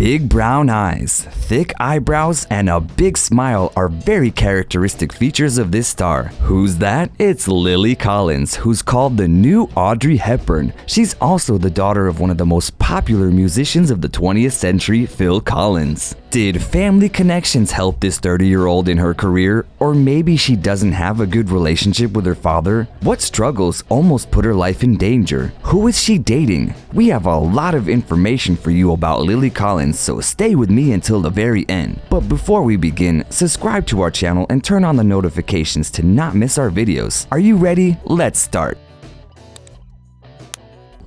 Big brown eyes, thick eyebrows, and a big smile are very characteristic features of this star. Who's that? It's Lily Collins, who's called the new Audrey Hepburn. She's also the daughter of one of the most popular musicians of the 20th century, Phil Collins. Did family connections help this 30-year-old in her career? Or maybe she doesn't have a good relationship with her father? What struggles almost put her life in danger? Who is she dating? We have a lot of information for you about Lily Collins, so stay with me until the very end. But before we begin, subscribe to our channel and turn on the notifications to not miss our videos. Are you ready? Let's start.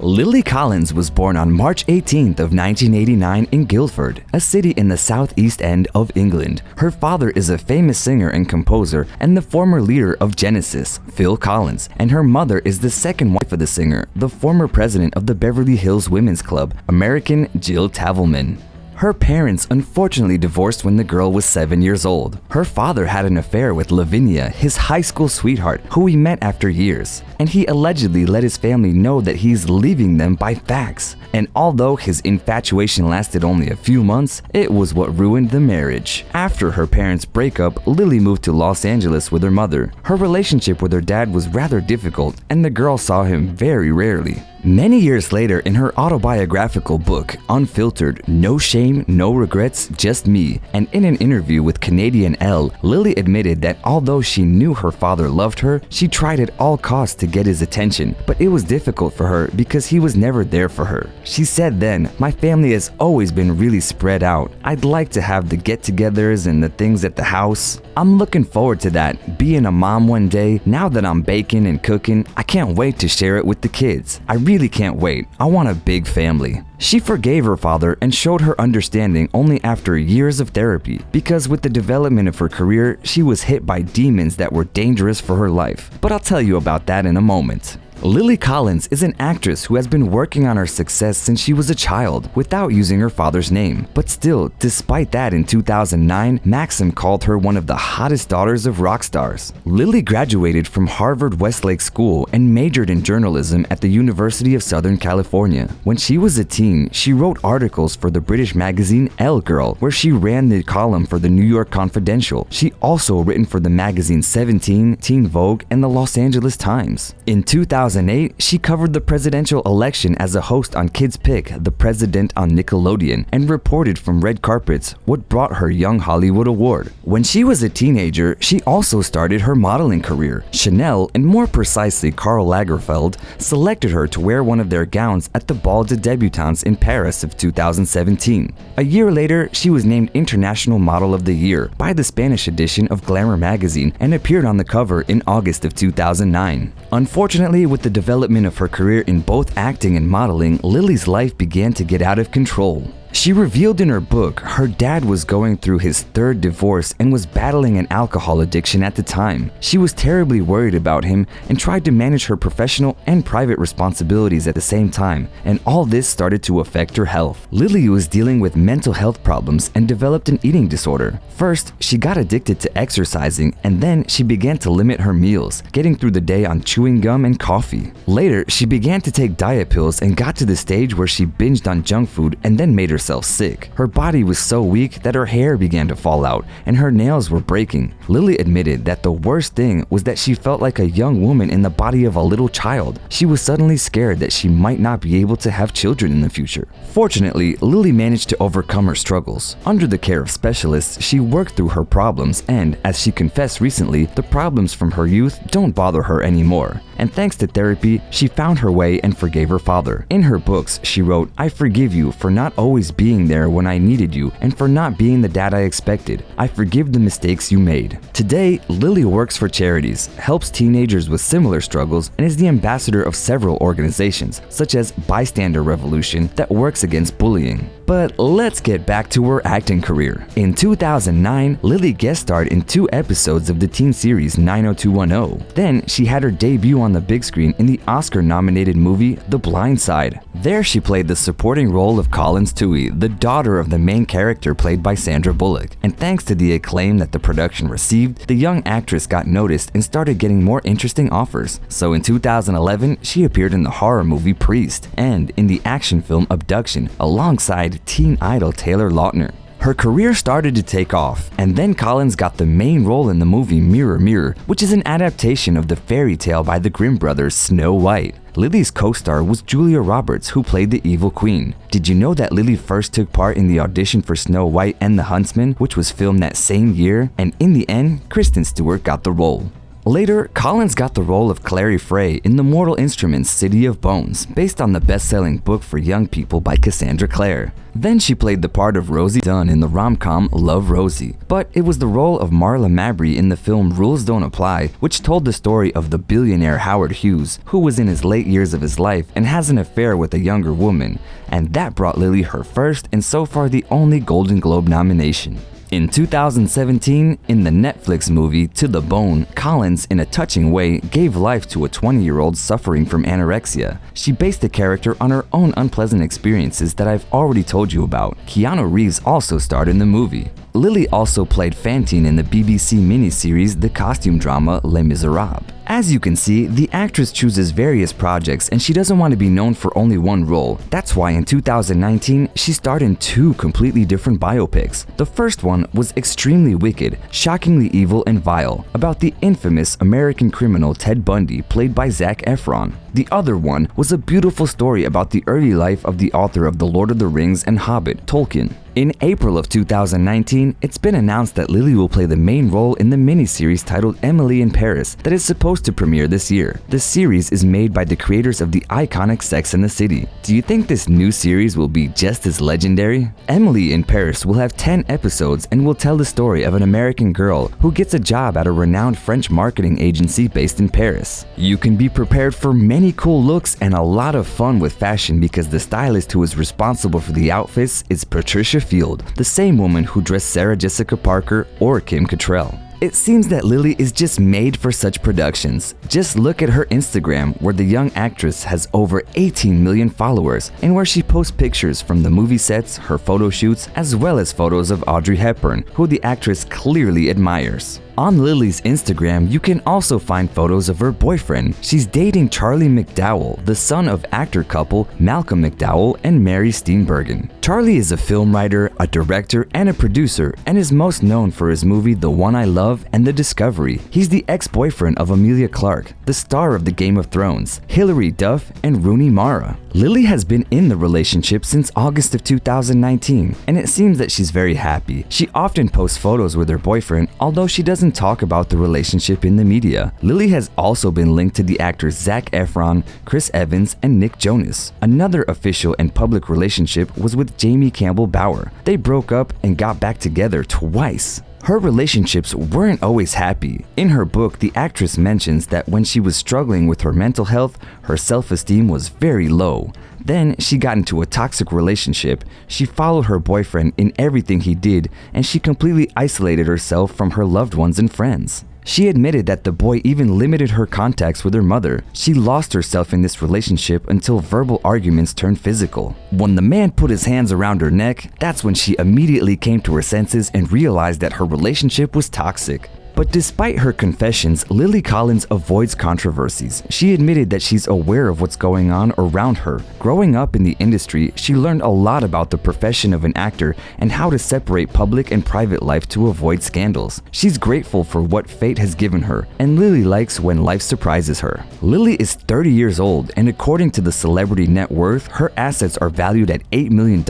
Lily Collins was born on March 18th of 1989 in Guildford, a city in the southeast end of England. Her father is a famous singer and composer and the former leader of Genesis, Phil Collins, and her mother is the second wife of the singer, the former president of the Beverly Hills Women's Club, American Jill Tavelman. Her parents unfortunately divorced when the girl was 7 years old. Her father had an affair with Lavinia, his high school sweetheart, who he met after years, and he allegedly let his family know that he's leaving them by fax. And although his infatuation lasted only a few months, it was what ruined the marriage. After her parents' breakup, Lily moved to Los Angeles with her mother. Her relationship with her dad was rather difficult, and the girl saw him very rarely. Many years later, in her autobiographical book, Unfiltered, No Shame, No Regrets, Just Me, and in an interview with Canadian Elle, Lily admitted that although she knew her father loved her, she tried at all costs to get his attention, but it was difficult for her because he was never there for her. She said then, "My family has always been really spread out. I'd like to have the get-togethers and the things at the house. I'm looking forward to that, being a mom one day. Now that I'm baking and cooking, I can't wait to share it with the kids. I really can't wait. I want a big family." She forgave her father and showed her understanding only after years of therapy, because with the development of her career, she was hit by demons that were dangerous for her life. But I'll tell you about that in a moment. Lily Collins is an actress who has been working on her success since she was a child without using her father's name. But still, despite that, in 2009, Maxim called her one of the hottest daughters of rock stars. Lily graduated from Harvard Westlake School and majored in journalism at the University of Southern California. When she was a teen, she wrote articles for the British magazine Elle Girl, where she ran the column for the New York Confidential. She also written for the magazine 17, Teen Vogue, and the Los Angeles Times. In 2008, she covered the presidential election as a host on Kids Pick, The President on Nickelodeon, and reported from red carpets, what brought her Young Hollywood Award. When she was a teenager, she also started her modeling career. Chanel, and more precisely Karl Lagerfeld, selected her to wear one of their gowns at the Bal de Débutantes in Paris of 2017. A year later, she was named International Model of the Year by the Spanish edition of Glamour magazine and appeared on the cover in August of 2009. Unfortunately, with the development of her career in both acting and modeling, Lily's life began to get out of control. She revealed in her book her dad was going through his third divorce and was battling an alcohol addiction at the time. She was terribly worried about him and tried to manage her professional and private responsibilities at the same time, and all this started to affect her health. Lily was dealing with mental health problems and developed an eating disorder. First, she got addicted to exercising, and then she began to limit her meals, getting through the day on chewing gum and coffee. Later, she began to take diet pills and got to the stage where she binged on junk food and then made herself sick. Her body was so weak that her hair began to fall out and her nails were breaking. Lily admitted that the worst thing was that she felt like a young woman in the body of a little child. She was suddenly scared that she might not be able to have children in the future. Fortunately, Lily managed to overcome her struggles. Under the care of specialists, she worked through her problems and, as she confessed recently, the problems from her youth don't bother her anymore. And thanks to therapy, she found her way and forgave her father. In her books, she wrote, "I forgive you for not always being there when I needed you and for not being the dad I expected. I forgive the mistakes you made." Today, Lily works for charities, helps teenagers with similar struggles, and is the ambassador of several organizations, such as Bystander Revolution, that works against bullying. But let's get back to her acting career. In 2009, Lily guest starred in 2 episodes of the teen series 90210. Then she had her debut on the big screen in the Oscar-nominated movie The Blind Side. There she played the supporting role of Collins Toohey, the daughter of the main character played by Sandra Bullock. And thanks to the acclaim that the production received, the young actress got noticed and started getting more interesting offers. So in 2011, she appeared in the horror movie Priest and in the action film Abduction alongside alongside teen idol Taylor Lautner. Her career started to take off, and then Collins got the main role in the movie Mirror Mirror, which is an adaptation of the fairy tale by the Grimm brothers Snow White. Lily's co-star was Julia Roberts, who played the evil queen. Did you know that Lily first took part in the audition for Snow White and the Huntsman, which was filmed that same year? And in the end, Kristen Stewart got the role. Later, Collins got the role of Clary Frey in the Mortal Instruments City of Bones, based on the best-selling book for young people by Cassandra Clare. Then she played the part of Rosie Dunn in the rom-com Love, Rosie. But it was the role of Marla Mabry in the film Rules Don't Apply, which told the story of the billionaire Howard Hughes, who was in his late years of his life and has an affair with a younger woman, and that brought Lily her first and so far the only Golden Globe nomination. In 2017, in the Netflix movie To the Bone, Collins, in a touching way, gave life to a 20-year-old suffering from anorexia. She based the character on her own unpleasant experiences that I've already told you about. Keanu Reeves also starred in the movie. Lily also played Fantine in the BBC miniseries The Costume Drama Les Miserables. As you can see, the actress chooses various projects and she doesn't want to be known for only one role. That's why in 2019, she starred in 2 completely different biopics. The first one was extremely wicked, shockingly evil and vile, about the infamous American criminal Ted Bundy, played by Zac Efron. The other one was a beautiful story about the early life of the author of The Lord of the Rings and Hobbit, Tolkien. In April of 2019, it's been announced that Lily will play the main role in the miniseries titled Emily in Paris that is supposed to premiere this year. The series is made by the creators of the iconic Sex and the City. Do you think this new series will be just as legendary? Emily in Paris will have 10 episodes and will tell the story of an American girl who gets a job at a renowned French marketing agency based in Paris. You can be prepared for many cool looks and a lot of fun with fashion because the stylist who is responsible for the outfits is Patricia Field, the same woman who dressed Sarah Jessica Parker or Kim Cattrall. It seems that Lily is just made for such productions. Just look at her Instagram, where the young actress has over 18 million followers and where she posts pictures from the movie sets, her photo shoots, as well as photos of Audrey Hepburn, who the actress clearly admires. On Lily's Instagram, you can also find photos of her boyfriend. She's dating Charlie McDowell, the son of actor couple Malcolm McDowell and Mary Steenburgen. Charlie is a film writer, a director, and a producer, and is most known for his movie The One I Love and The Discovery. He's the ex-boyfriend of Emilia Clarke, the star of the Game of Thrones, Hilary Duff, and Rooney Mara. Lily has been in the relationship since August of 2019, and it seems that she's very happy. She often posts photos with her boyfriend, although she doesn't talk about the relationship in the media. Lily has also been linked to the actors Zac Efron, Chris Evans, and Nick Jonas. Another official and public relationship was with Jamie Campbell Bower. They broke up and got back together twice. Her relationships weren't always happy. In her book, the actress mentions that when she was struggling with her mental health, her self-esteem was very low. Then she got into a toxic relationship. She followed her boyfriend in everything he did, and she completely isolated herself from her loved ones and friends. She admitted that the boy even limited her contacts with her mother. She lost herself in this relationship until verbal arguments turned physical. When the man put his hands around her neck, that's when she immediately came to her senses and realized that her relationship was toxic. But despite her confessions, Lily Collins avoids controversies. She admitted that she's aware of what's going on around her. Growing up in the industry, she learned a lot about the profession of an actor and how to separate public and private life to avoid scandals. She's grateful for what fate has given her, and Lily likes when life surprises her. Lily is 30 years old, and according to the Celebrity Net Worth, her assets are valued at $8 million.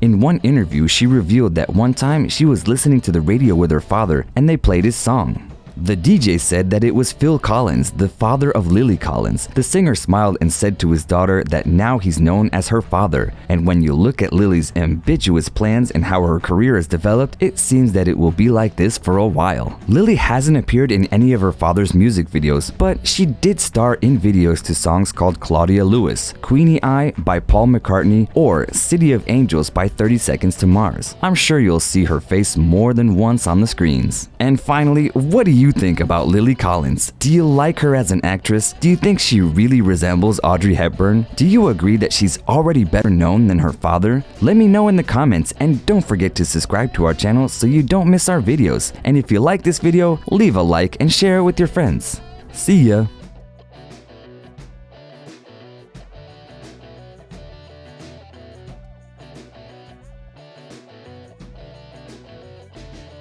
In one interview, she revealed that one time she was listening to the radio with her father and they played his song. The DJ said that it was Phil Collins, the father of Lily Collins. The singer smiled and said to his daughter that now he's known as her father. And when you look at Lily's ambitious plans and how her career has developed, it seems that it will be like this for a while. Lily hasn't appeared in any of her father's music videos, but she did star in videos to songs called Claudia Lewis, Queenie Eye by Paul McCartney, or City of Angels by 30 Seconds to Mars. I'm sure you'll see her face more than once on the screens. And finally, what do you think about Lily Collins? Do you like her as an actress? Do you think she really resembles Audrey Hepburn? Do you agree that she's already better known than her father? Let me know in the comments, and don't forget to subscribe to our channel so you don't miss our videos. And if you like this video, leave a like and share it with your friends. See ya!